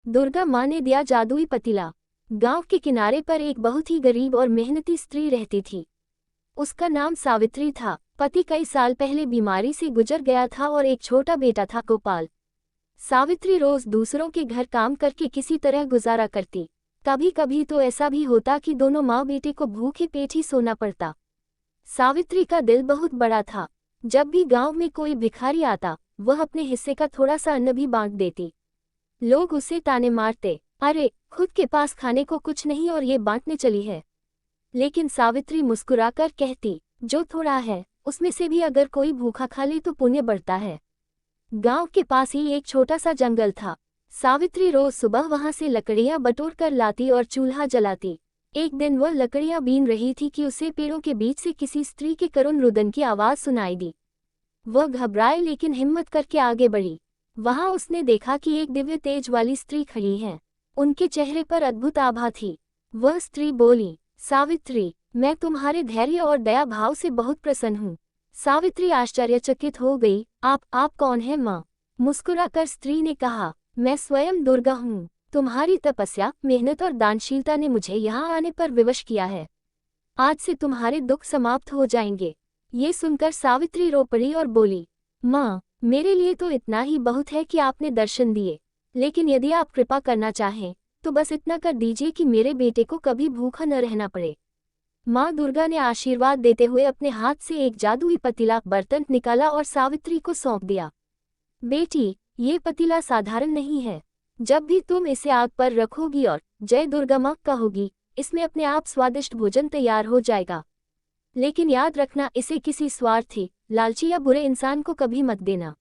दुर्गा माँ ने दिया जादुई पतीला। गांव के किनारे पर एक बहुत ही गरीब और मेहनती स्त्री रहती थी। उसका नाम सावित्री था। पति कई साल पहले बीमारी से गुजर गया था और एक छोटा बेटा था, गोपाल। सावित्री रोज दूसरों के घर काम करके किसी तरह गुजारा करती। कभी कभी तो ऐसा भी होता कि दोनों माँ बेटे को भूखे पेट ही सोना पड़ता। सावित्री का दिल बहुत बड़ा था। जब भी गांव में कोई भिखारी आता, वह अपने हिस्से का थोड़ा सा अन्न भी बांट देती। लोग उसे ताने मारते, अरे खुद के पास खाने को कुछ नहीं और ये बांटने चली है। लेकिन सावित्री मुस्कुराकर कहती, जो थोड़ा है उसमें से भी अगर कोई भूखा खा ले तो पुण्य बढ़ता है। गांव के पास ही एक छोटा सा जंगल था। सावित्री रोज सुबह वहां से लकड़ियां बटोर कर लाती और चूल्हा जलाती। एक दिन वह लकड़ियां बीन रही थी कि उसे पेड़ों के बीच से किसी स्त्री के करुण रुदन की आवाज सुनाई दी। वह घबराए लेकिन हिम्मत करके आगे बढ़ी। वहां उसने देखा कि एक दिव्य तेज वाली स्त्री खड़ी है। उनके चेहरे पर अद्भुत आभा थी। वह स्त्री बोली, सावित्री, मैं तुम्हारे धैर्य और दया भाव से बहुत प्रसन्न हूँ। सावित्री आश्चर्यचकित हो गई। आप कौन हैं माँ? मुस्कुराकर स्त्री ने कहा, मैं स्वयं दुर्गा हूँ। तुम्हारी तपस्या, मेहनत और दानशीलता ने मुझे यहाँ आने पर विवश किया है। आज से तुम्हारे दुख समाप्त हो जाएंगे। ये सुनकर सावित्री रो पड़ी और बोली, माँ, मेरे लिए तो इतना ही बहुत है कि आपने दर्शन दिए, लेकिन यदि आप कृपा करना चाहें तो बस इतना कर दीजिए कि मेरे बेटे को कभी भूखा न रहना पड़े। माँ दुर्गा ने आशीर्वाद देते हुए अपने हाथ से एक जादुई पतीला बर्तन निकाला और सावित्री को सौंप दिया। बेटी, ये पतीला साधारण नहीं है। जब भी तुम इसे आग पर रखोगी और जय दुर्गा माँ कहोगी, इसमें अपने आप स्वादिष्ट भोजन तैयार हो जाएगा। लेकिन याद रखना, इसे किसी स्वार्थी, लालची या बुरे इंसान को कभी मत देना।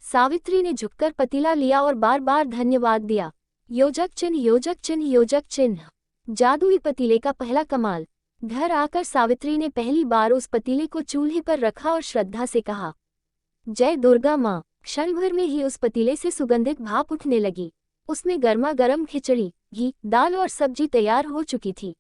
सावित्री ने झुककर पतीला लिया और बार बार धन्यवाद दिया। योजक चिन्ह, योजक चिन्ह, योजक चिन्ह। जादुई पतीले का पहला कमाल। घर आकर सावित्री ने पहली बार उस पतीले को चूल्हे पर रखा और श्रद्धा से कहा, जय दुर्गा माँ। क्षण भर में ही उस पतीले से सुगंधित भाप उठने लगी। उसमें गर्मा गर्म खिचड़ी, घी, दाल और सब्जी तैयार हो चुकी थी।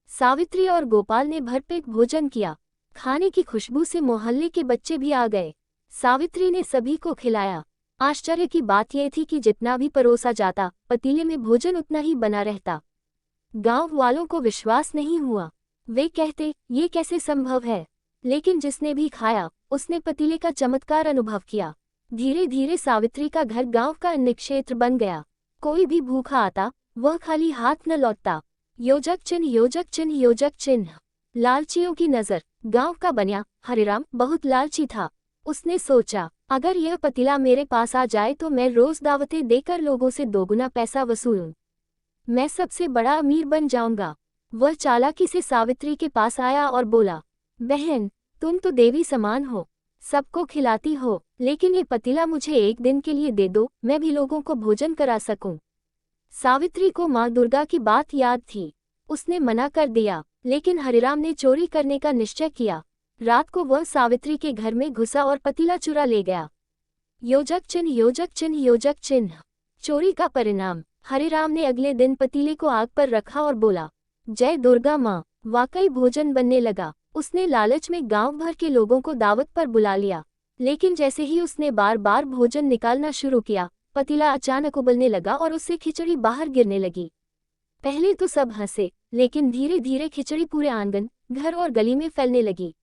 सावित्री और गोपाल ने भरपेट भोजन किया। खाने की खुशबू से मोहल्ले के बच्चे भी आ गए। सावित्री ने सभी को खिलाया। आश्चर्य की बात यह थी कि जितना भी परोसा जाता, पतीले में भोजन उतना ही बना रहता। गांव वालों को विश्वास नहीं हुआ। वे कहते, ये कैसे संभव है? लेकिन जिसने भी खाया, उसने पतीले का चमत्कार अनुभव किया। धीरे धीरे सावित्री का घर गांव का अन्न क्षेत्र बन गया। कोई भी भूखा आता, वह खाली हाथ न लौटता। योजक चिन्ह, योजक चिन्ह, योजक चिन्ह। लालचियों की नजर। गांव का बनिया हरिराम बहुत लालची था। उसने सोचा, अगर यह पतीला मेरे पास आ जाए तो मैं रोज दावतें देकर लोगों से दोगुना पैसा वसूलूं। मैं सबसे बड़ा अमीर बन जाऊंगा। वह चालाकी से सावित्री के पास आया और बोला, बहन, तुम तो देवी समान हो, सबको खिलाती हो, लेकिन ये पतीला मुझे एक दिन के लिए दे दो, मैं भी लोगों को भोजन करा सकूं। सावित्री को माँ दुर्गा की बात याद थी। उसने मना कर दिया, लेकिन हरिराम ने चोरी करने का निश्चय किया। रात को वह सावित्री के घर में घुसा और पतीला चुरा ले गया। योजक चिन्ह, योजक चिन्ह, योजक चिन्ह। चोरी का परिणाम। हरिराम ने अगले दिन पतीले को आग पर रखा और बोला, जय दुर्गा माँ। वाकई भोजन बनने लगा। उसने लालच में गांव भर के लोगों को दावत पर बुला लिया। लेकिन जैसे ही उसने बार बार भोजन निकालना शुरू किया, पतीला अचानक उबलने लगा और उससे खिचड़ी बाहर गिरने लगी। पहले तो सब हंसे, लेकिन धीरे धीरे खिचड़ी पूरे आंगन, घर और गली में फैलने लगी।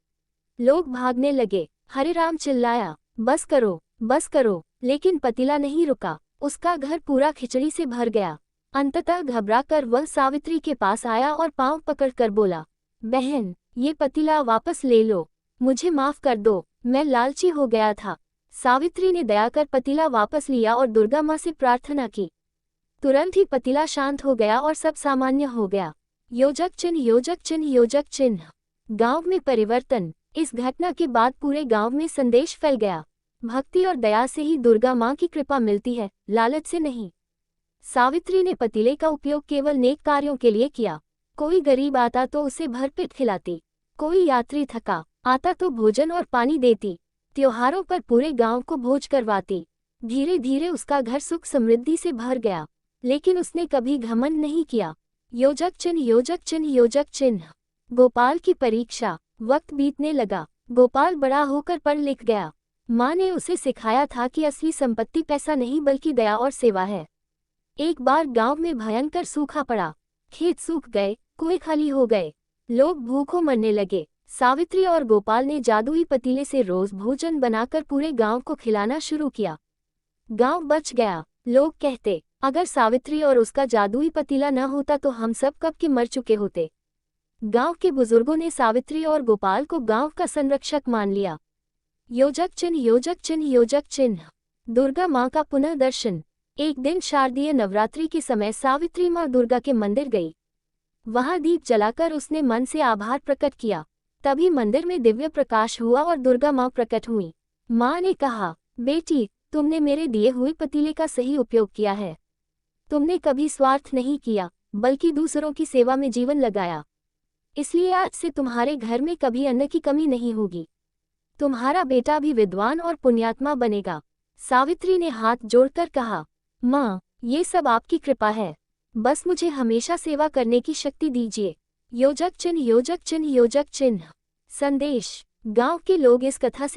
लोग भागने लगे। हरिराम चिल्लाया, बस करो, बस करो, लेकिन पतीला नहीं रुका। उसका घर पूरा खिचड़ी से भर गया। अंततः घबराकर वह सावित्री के पास आया और पांव पकड़कर बोला, बहन, ये पतीला वापस ले लो, मुझे माफ कर दो, मैं लालची हो गया था। सावित्री ने दया कर पतीला वापस लिया और दुर्गा माँ से प्रार्थना की। तुरंत ही पतीला शांत हो गया और सब सामान्य हो गया। योजक चिन्ह, योजक चिन्ह, योजक चिन्ह। गांव में परिवर्तन। इस घटना के बाद पूरे गांव में संदेश फैल गया, भक्ति और दया से ही दुर्गा माँ की कृपा मिलती है, लालच से नहीं। सावित्री ने पतीले का उपयोग केवल नेक कार्यों के लिए किया। कोई गरीब आता तो उसे भरपेट खिलाती, कोई यात्री थका आता तो भोजन और पानी देती, त्योहारों पर पूरे गांव को भोज करवाती। धीरे धीरे उसका घर सुख समृद्धि से भर गया, लेकिन उसने कभी घमंड नहीं किया। योजक चिन्ह, योजक चिन्ह, योजक चिन्ह। गोपाल की परीक्षा। वक्त बीतने लगा। गोपाल बड़ा होकर पढ़ लिख गया। माँ ने उसे सिखाया था कि असली संपत्ति पैसा नहीं बल्कि दया और सेवा है। एक बार गांव में भयंकर सूखा पड़ा। खेत सूख गए, कुएं खाली हो गए, लोग भूखों मरने लगे। सावित्री और गोपाल ने जादुई पतीले से रोज भोजन बनाकर पूरे गांव को खिलाना शुरू किया। गांव बच गया। लोग कहते, अगर सावित्री और उसका जादुई पतीला न होता तो हम सब कब के मर चुके होते। गांव के बुजुर्गों ने सावित्री और गोपाल को गांव का संरक्षक मान लिया। योजक चिन्ह, योजक चिन्ह, योजक चिन्ह। दुर्गा माँ का पुनः दर्शन। एक दिन शारदीय नवरात्रि के समय सावित्री माँ दुर्गा के मंदिर गई। वहां दीप जलाकर उसने मन से आभार प्रकट किया। तभी मंदिर में दिव्य प्रकाश हुआ और दुर्गा माँ प्रकट हुई। माँ ने कहा, बेटी, तुमने मेरे दिए हुए पतीले का सही उपयोग किया है। तुमने कभी स्वार्थ नहीं किया, बल्कि दूसरों की सेवा में जीवन लगाया। इसलिए आज से तुम्हारे घर में कभी अन्न की कमी नहीं होगी। तुम्हारा बेटा भी विद्वान और पुण्यात्मा बनेगा। सावित्री ने हाथ जोड़कर कहा, माँ, ये सब आपकी कृपा है। बस मुझे हमेशा सेवा करने की शक्ति दीजिए। योजक चिन्ह, योजक चिन्ह, योजक चिन्ह। संदेश। गांव के लोग इस कथा से